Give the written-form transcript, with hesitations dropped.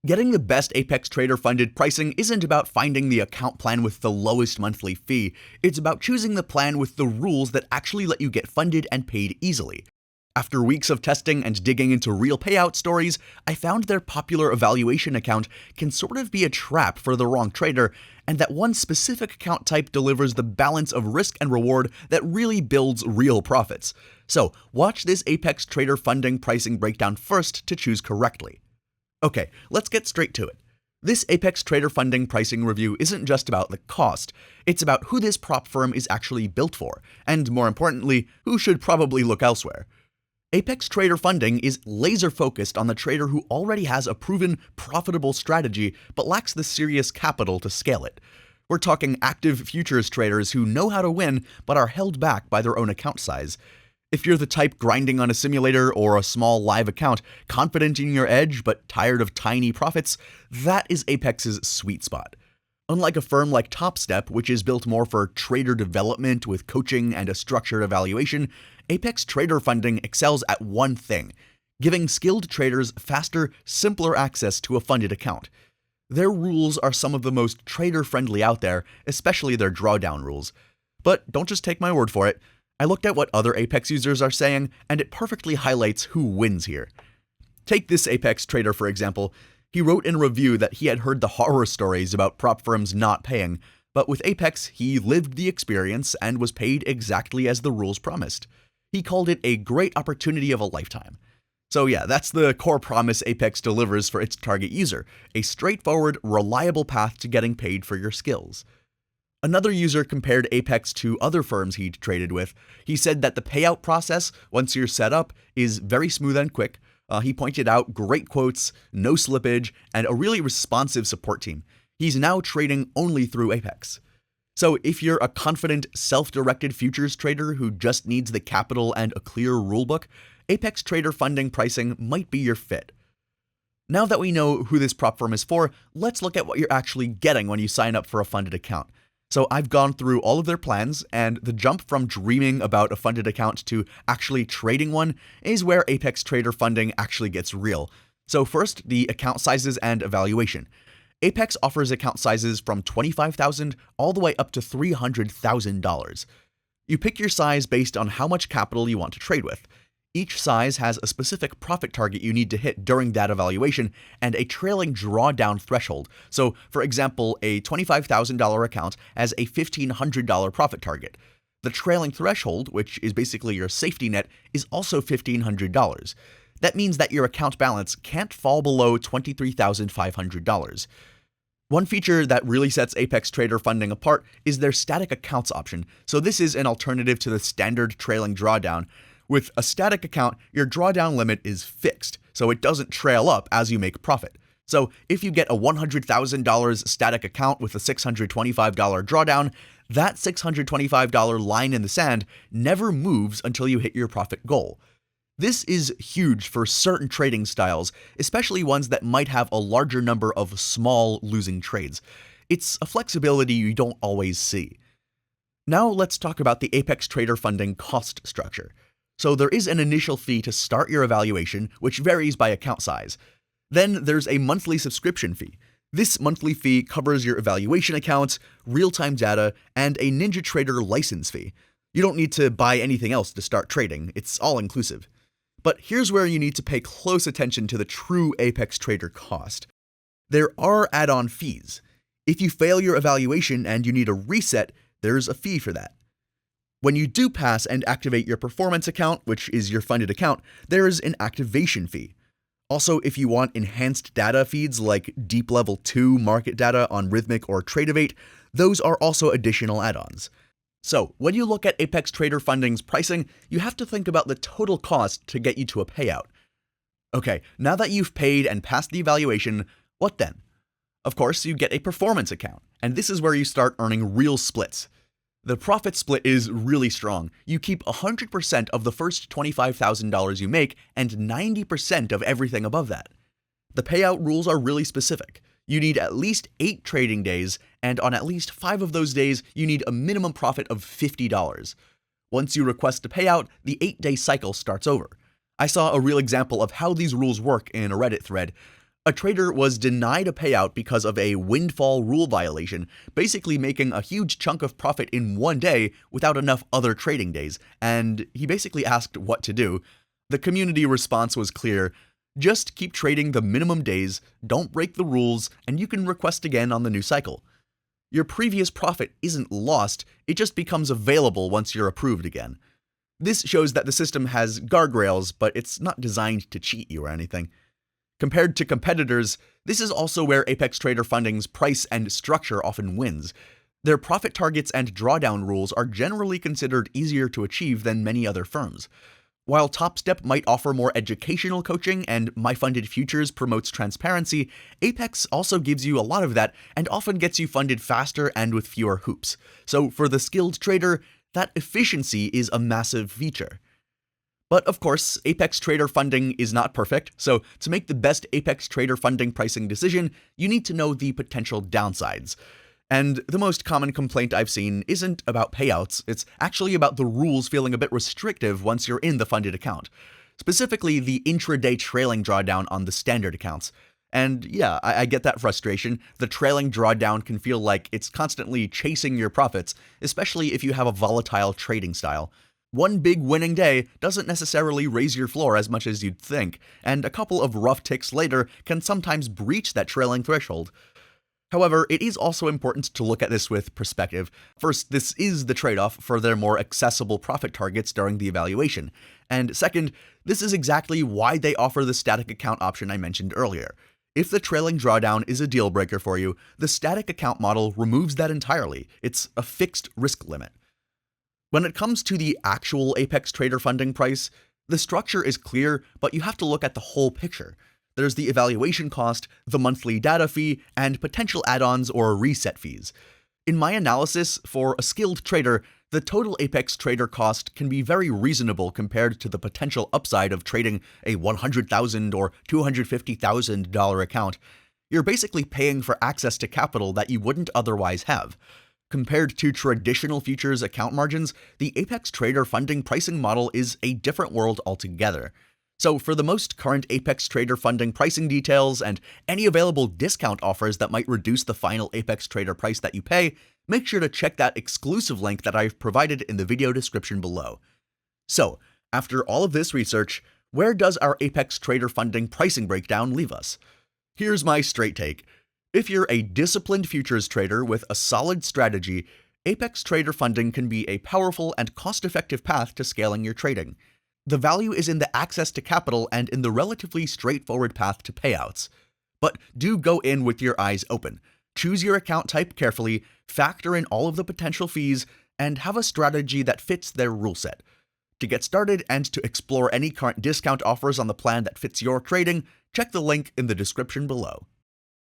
Getting the best Apex Trader funded pricing isn't about finding the account plan with the lowest monthly fee, it's about choosing the plan with the rules that actually let you get funded and paid easily. After weeks of testing and digging into real payout stories, I found their popular evaluation account can sort of be a trap for the wrong trader, and that one specific account type delivers the balance of risk and reward that really builds real profits. So, watch this Apex Trader funding pricing breakdown first to choose correctly. Okay, let's get straight to it. This Apex Trader funding pricing review isn't just about the cost, it's about who this prop firm is actually built for, and more importantly, who should probably look elsewhere. Apex Trader funding is laser-focused on the trader who already has a proven, profitable strategy but lacks the serious capital to scale it. We're talking active futures traders who know how to win but are held back by their own account size. If you're the type grinding on a simulator or a small live account, confident in your edge but tired of tiny profits, that is Apex's sweet spot. Unlike a firm like TopStep, which is built more for trader development with coaching and a structured evaluation, Apex Trader Funding excels at one thing: giving skilled traders faster, simpler access to a funded account. Their rules are some of the most trader-friendly out there, especially their drawdown rules. But don't just take my word for it. I looked at what other Apex users are saying, and it perfectly highlights who wins here. Take this Apex trader for example. He wrote in a review that he had heard the horror stories about prop firms not paying, but with Apex, he lived the experience and was paid exactly as the rules promised. He called it a great opportunity of a lifetime. So yeah, that's the core promise Apex delivers for its target user: a straightforward, reliable path to getting paid for your skills. Another user compared Apex to other firms he'd traded with. He said that the payout process, once you're set up, is very smooth and quick. He pointed out great quotes, no slippage, and a really responsive support team. He's now trading only through Apex. So if you're a confident, self-directed futures trader who just needs the capital and a clear rulebook, Apex Trader funding pricing might be your fit. Now that we know who this prop firm is for, let's look at what you're actually getting when you sign up for a funded account. So I've gone through all of their plans, and the jump from dreaming about a funded account to actually trading one is where Apex Trader funding actually gets real. So first, the account sizes and evaluation. Apex offers account sizes from $25,000 all the way up to $300,000. You pick your size based on how much capital you want to trade with. Each size has a specific profit target you need to hit during that evaluation and a trailing drawdown threshold. So, for example, a $25,000 account has a $1,500 profit target. The trailing threshold, which is basically your safety net, is also $1,500. That means that your account balance can't fall below $23,500. One feature that really sets Apex Trader funding apart is their static accounts option. So this is an alternative to the standard trailing drawdown. With a static account, your drawdown limit is fixed, so it doesn't trail up as you make profit. So if you get a $100,000 static account with a $625 drawdown, that $625 line in the sand never moves until you hit your profit goal. This is huge for certain trading styles, especially ones that might have a larger number of small losing trades. It's a flexibility you don't always see. Now let's talk about the Apex Trader funding cost structure. So there is an initial fee to start your evaluation, which varies by account size. Then there's a monthly subscription fee. This monthly fee covers your evaluation accounts, real-time data, and a NinjaTrader license fee. You don't need to buy anything else to start trading, it's all inclusive. But here's where you need to pay close attention to the true Apex Trader cost. There are add-on fees. If you fail your evaluation and you need a reset, there's a fee for that. When you do pass and activate your performance account, which is your funded account, there is an activation fee. Also, if you want enhanced data feeds like Deep Level 2 market data on Rhythmic or Tradeovate, those are also additional add-ons. So, when you look at Apex Trader Funding's pricing, you have to think about the total cost to get you to a payout. Okay, now that you've paid and passed the evaluation, what then? Of course, you get a performance account, and this is where you start earning real splits. The profit split is really strong. You keep 100% of the first $25,000 you make and 90% of everything above that. The payout rules are really specific. You need at least 8 trading days, and on at least 5 of those days, you need a minimum profit of $50. Once you request a payout, the 8-day cycle starts over. I saw a real example of how these rules work in a Reddit thread. A trader was denied a payout because of a windfall rule violation, basically making a huge chunk of profit in one day without enough other trading days, and he basically asked what to do. The community response was clear: just keep trading the minimum days, don't break the rules, and you can request again on the new cycle. Your previous profit isn't lost, it just becomes available once you're approved again. This shows that the system has guardrails, but it's not designed to cheat you or anything. Compared to competitors, this is also where Apex Trader Funding's price and structure often wins. Their profit targets and drawdown rules are generally considered easier to achieve than many other firms. While TopStep might offer more educational coaching and MyFunded Futures promotes transparency, Apex also gives you a lot of that and often gets you funded faster and with fewer hoops. So for the skilled trader, that efficiency is a massive feature. But of course, Apex Trader Funding is not perfect, so to make the best Apex Trader Funding pricing decision, you need to know the potential downsides. And the most common complaint I've seen isn't about payouts, it's actually about the rules feeling a bit restrictive once you're in the funded account. Specifically, the intraday trailing drawdown on the standard accounts. And yeah, I get that frustration. The trailing drawdown can feel like it's constantly chasing your profits, especially if you have a volatile trading style. One big winning day doesn't necessarily raise your floor as much as you'd think, and a couple of rough ticks later can sometimes breach that trailing threshold. However, it is also important to look at this with perspective. First, this is the trade-off for their more accessible profit targets during the evaluation. And second, this is exactly why they offer the static account option I mentioned earlier. If the trailing drawdown is a deal breaker for you, the static account model removes that entirely. It's a fixed risk limit. When it comes to the actual Apex Trader Funding price, the structure is clear, but you have to look at the whole picture. There's the evaluation cost, the monthly data fee, and potential add-ons or reset fees. In my analysis, for a skilled trader, the total Apex Trader cost can be very reasonable compared to the potential upside of trading a $100,000 or $250,000 account. You're basically paying for access to capital that you wouldn't otherwise have. Compared to traditional futures account margins, the Apex Trader Funding pricing model is a different world altogether. So for the most current Apex Trader Funding pricing details and any available discount offers that might reduce the final Apex Trader price that you pay, make sure to check that exclusive link that I've provided in the video description below. So, after all of this research, where does our Apex Trader Funding pricing breakdown leave us? Here's my straight take. If you're a disciplined futures trader with a solid strategy, Apex Trader Funding can be a powerful and cost-effective path to scaling your trading. The value is in the access to capital and in the relatively straightforward path to payouts. But do go in with your eyes open. Choose your account type carefully, factor in all of the potential fees, and have a strategy that fits their rule set. To get started and to explore any current discount offers on the plan that fits your trading, check the link in the description below.